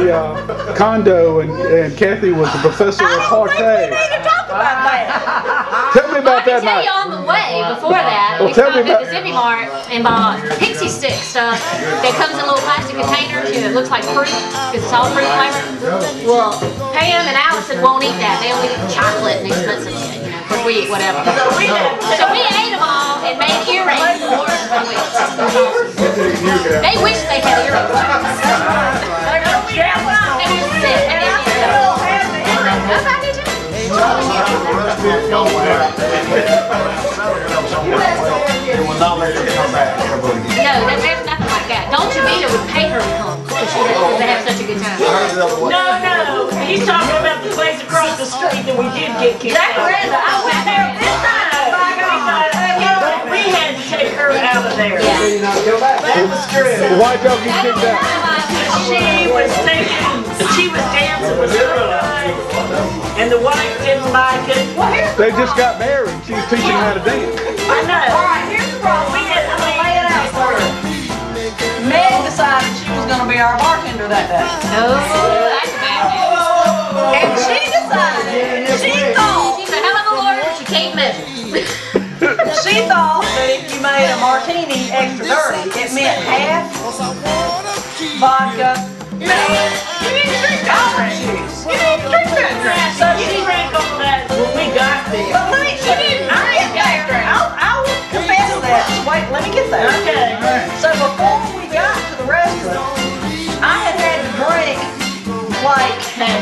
the condo, and Cathy was the professor of parquet. We need to talk about that. Tell me about that night. I can tell you on the way before that, we stopped at the Zippy Mart and bought pixie stick stuff that comes in little plastic containers. You know, it looks like fruit because it's all fruit flavored. Well, Pam and Allison won't eat that. They only eat chocolate and expensive shit. You know, because we eat whatever. So we ate them all and made earrings for them. They wish they had earrings. No, there's nothing like that. Dolce Vita would pay her to come because they have such a good time. No, he's talking about the place across the street that we did get kicked out. I went there this time. We had to take her out of there. Yeah. That was true. Why don't you kick that? She was dancing with her, and the wife didn't like it. They just got married. She was teaching them how to dance. I know. All right, here's the problem. We had to lay it out for her. Meg decided she was going to be our bartender that day. Oh, that's bad news. And she decided, she thought, she's a hell of a lawyer, but she can't measure. She thought that if you made a martini extra dirty, it meant half vodka, milk. You need to drink that drink. You need to drink that drink. So she drank all that when we got there. But let me, she didn't. I get there. I will confess that. Wait, let me get there. Okay. So before we got to the restaurant, I had to drink like 8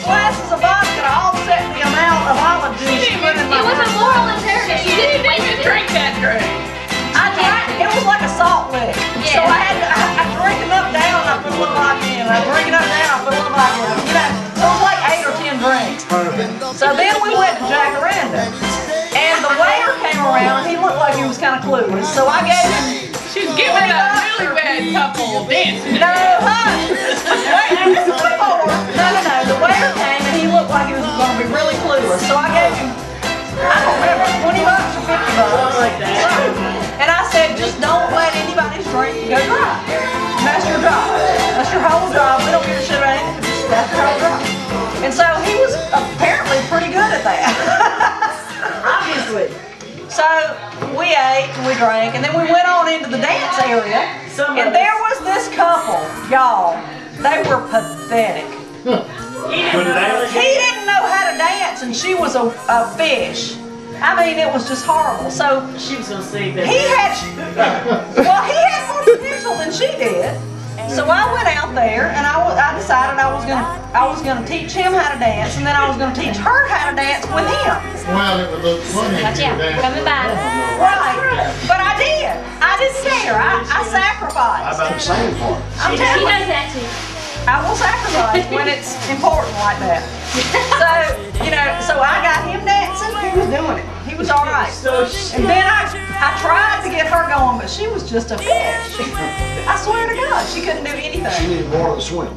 glasses of vodka to offset the amount of olive juice she put in my It was a moral imperative. She didn't drink that drink. I drank, it was like a salt lick. Yeah. So I drink enough down, I put a little vodka in. I drink enough down, I put a little vodka in. You know, so it was like 8 or 10 drinks. So then we went to Jacaranda. And the waiter came around, he looked like he was kind of clueless. So I gave him... She's giving a really bad couple dancing. No, hush! Wait, no. The waiter came and he looked like he was going to be really clueless. So I gave him, I don't remember, $20 or $50. Like that. And I said, just don't let anybody's drink go dry. That's your job. That's your whole job. We don't give a shit about anything. That's your whole job. And so he was apparently pretty good at that. Obviously. So we ate and we drank, and then we went on into the dance area, and there was this couple, y'all. They were pathetic. He didn't know how to dance, and she was a fish. I mean, it was just horrible. So she was gonna see that. He had more potential than she did. So I went out there and I decided I was gonna teach him how to dance, and then I was gonna teach her how to dance with him. Well, it would look funny. Gotcha. Coming by. Right. But I did. I didn't care. I sacrificed. How about the same part? I'm She telling knows you. that too. I will sacrifice when it's important like that. So, you know, so I got him dancing. He was doing it. He was all right. And then I tried to get her going, but she was just a fish. I swear to God, she couldn't do anything. She needed more of the swing.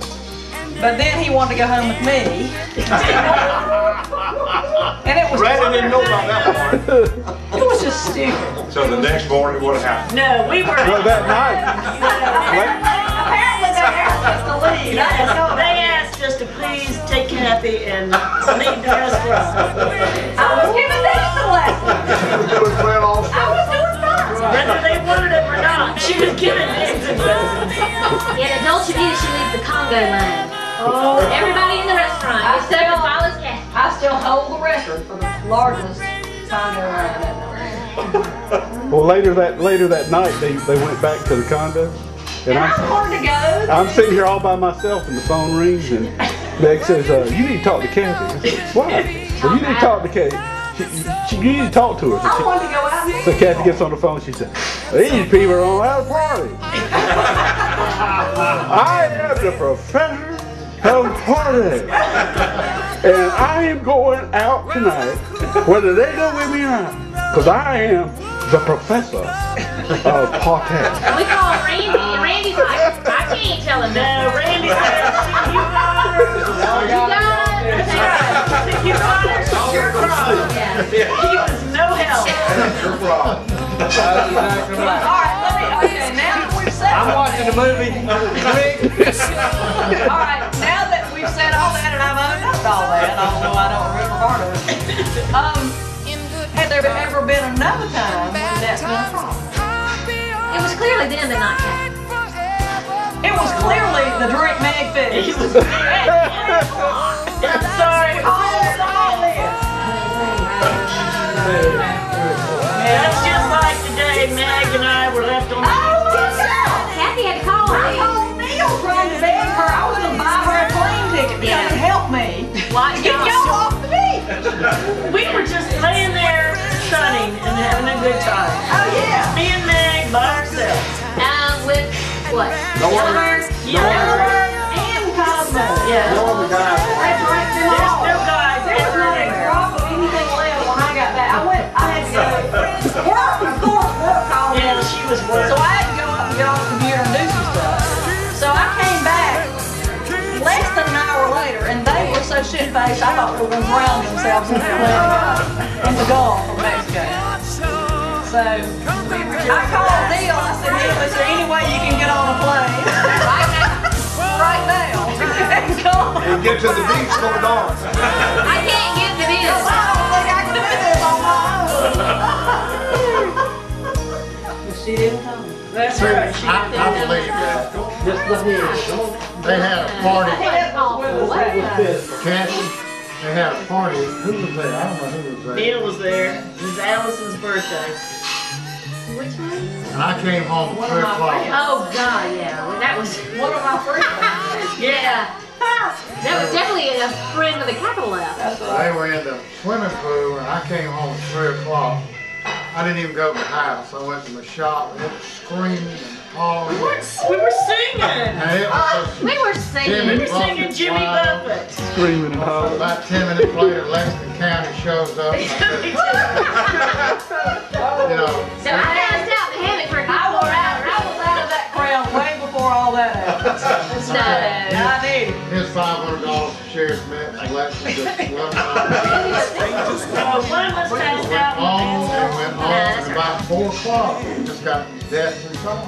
But then he wanted to go home with me. And it was Brandon didn't know about that part. It was just stupid. So the next morning, what happened? No, we were. Well, that night. Apparently they asked us to leave. They asked us to please take Cathy and leave the restaurant. I was giving dancing lessons. I was doing fine. Whether they wanted it or not, she was giving dancing lessons. Yeah, the Dolce Vita, she leaves the Congo line. Oh. Everybody in the restaurant, except as well as Cathy. I still hold the record for the largest condo line ever. Well, later that night, they went back to the condo, And I wanted to go. I'm sitting here all by myself, and the phone rings, and Meg says, "You need to talk to Cathy." I said, "Why?" Well, you need to talk to Cathy. You need to talk to her. I wanted to go out and So Cathy gets on the phone. She said, "These people are on out party. I am the professor of party, and I am going out tonight, whether they go with me or not, because I am the professor of party." We call Randy, and Randy's like, "I can't tell him that." No, Randy said, "You got it. You got it. It's your problem." He was no help. Your problem. All right, let me. Okay, now that we've said I'm watching the movie. Alright, now that we've said all that and I've owned up to all that, although I don't remember part of it, has there ever been another time when that's been a problem? It was clearly them and not Cathy. It was clearly the drink Meg fish. I'm sorry. All this. That's just like the day Meg and I were left on the Cathy had to call I me. called Neil trying to beg her. I was gonna buy her a plane ticket to come help me. Why? Get y'all off the beach. We were just laying there sunning and having a good time. Oh yeah. Me and Meg by ourselves. With what? Yellow And Cosmo. Yeah. other guy. I drank them There's all. still guys There was not a everywhere. drop of anything left when I got back. I had to go work, of course, work called me. Yeah, she was So working. I had to go up and get on the computer and do some stuff. So I came back less than an hour later, and they were so shit-faced, I thought they were going to drown themselves in the Gulf of Mexico. So I called Neil. I said, Neil, is there any way you can get on a plane right now? And come. And get to the beach for the dawn. I can't get to this. I don't think I can do this on my own. She didn't come. That's right. She I believe that. They had a party. Cathy, they had a party. Who was there? I don't know who was there. Neil was there. It was Allison's birthday. Which one? And I came home at 3 o'clock. Oh God, yeah. That was One of my friends. yeah. That was definitely a friend with a capital F. That's right. They were in the swimming pool, and I came home at 3 o'clock. I didn't even go to the house. I went to my shop, and it was screaming and hollering. We were singing. And it was just We were singing. We were singing Jimmy Buffett. Screaming and hollering. about 10 minutes later, Lexington County shows up. And I said, you know, So I passed out in the hammock for a I couple was out of that crowd way before all that happened. So I did. here's $500 for Sheriff's Met and Lexington. Just One of us passed out. went on, and about 4 o'clock, we just got deathly calm.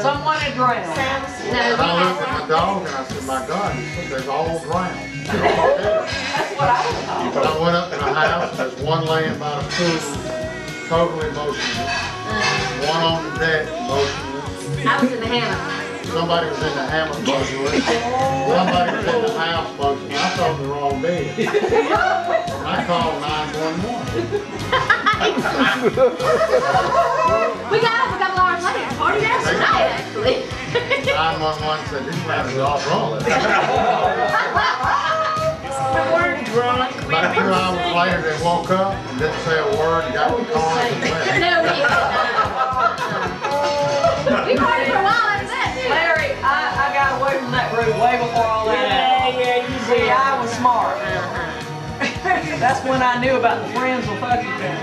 Someone had drowned. And I looked at my dog and I said, my God, he said, they've all drowned. They're all dead. That's what I was told. But I went up to the house, there's one laying by the pool, totally motionless. One on the deck, motionless. I was in the hammock. Somebody was in the hammock motionless. Somebody was in the house motionless. I thought they were all dead. And I called 911. We got up a couple hours later and partied out tonight, actually. 911 said, these men are all wrong. We weren't drunk. We About 2 were hours singing. later, they woke up and didn't say a word and got in the car and left. No, we partied for a while after that, too. Larry, I got away from that route way before all that happened. Yeah, you See, did. I was smart. That's when I knew about the friends with fucking thing.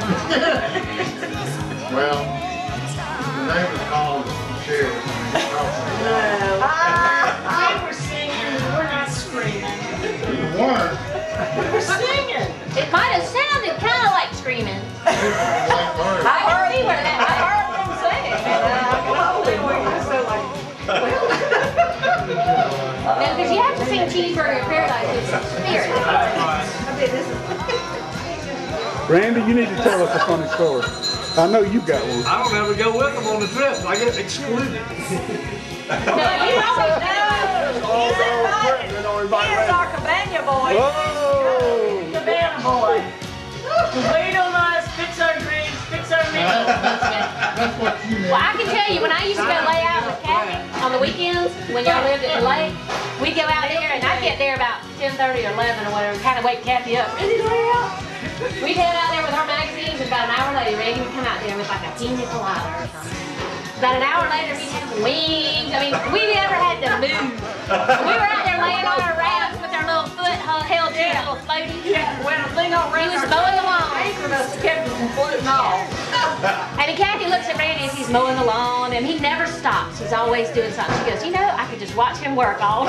Well, the neighbors called the sheriff. We were singing. We were not screaming. You weren't. We were singing. It might have sounded kind of like screaming. Late word. I heard see where that I heard them sing. And I can only wait so like, No, because you have to sing Cheeseburger in Paradise. It's spirit. Randy, you need to tell us a funny story. I know you got one. I don't ever go with them on the trips. I get excluded. no, you always know. He's invited. He is our cabana boy. Oh! Cabana boy. Wait on us, fix our drinks, fix our meals. That's what you Well, meant. I can tell you, when I used to go lay out with Cathy on the weekends, when y'all lived at the lake, we'd go out there, and I'd get there about 10:30 or 11 or whatever, kind of wake Cathy up. Ready to lay out? We'd head out there with our magazines, and about an hour later, Randy would come out there with like a pina colada or something. About an hour later, he'd have wings. I mean, we never had to move. We were out there laying on our rafts with our little foot held to a little floaty. Yeah, when a thing on He was mowing the lawn. anchored us, kept us from floating off. And then Cathy looks at Randy as he's mowing the lawn, and he never stops. He's always doing something. She goes, you know, I could just watch him work all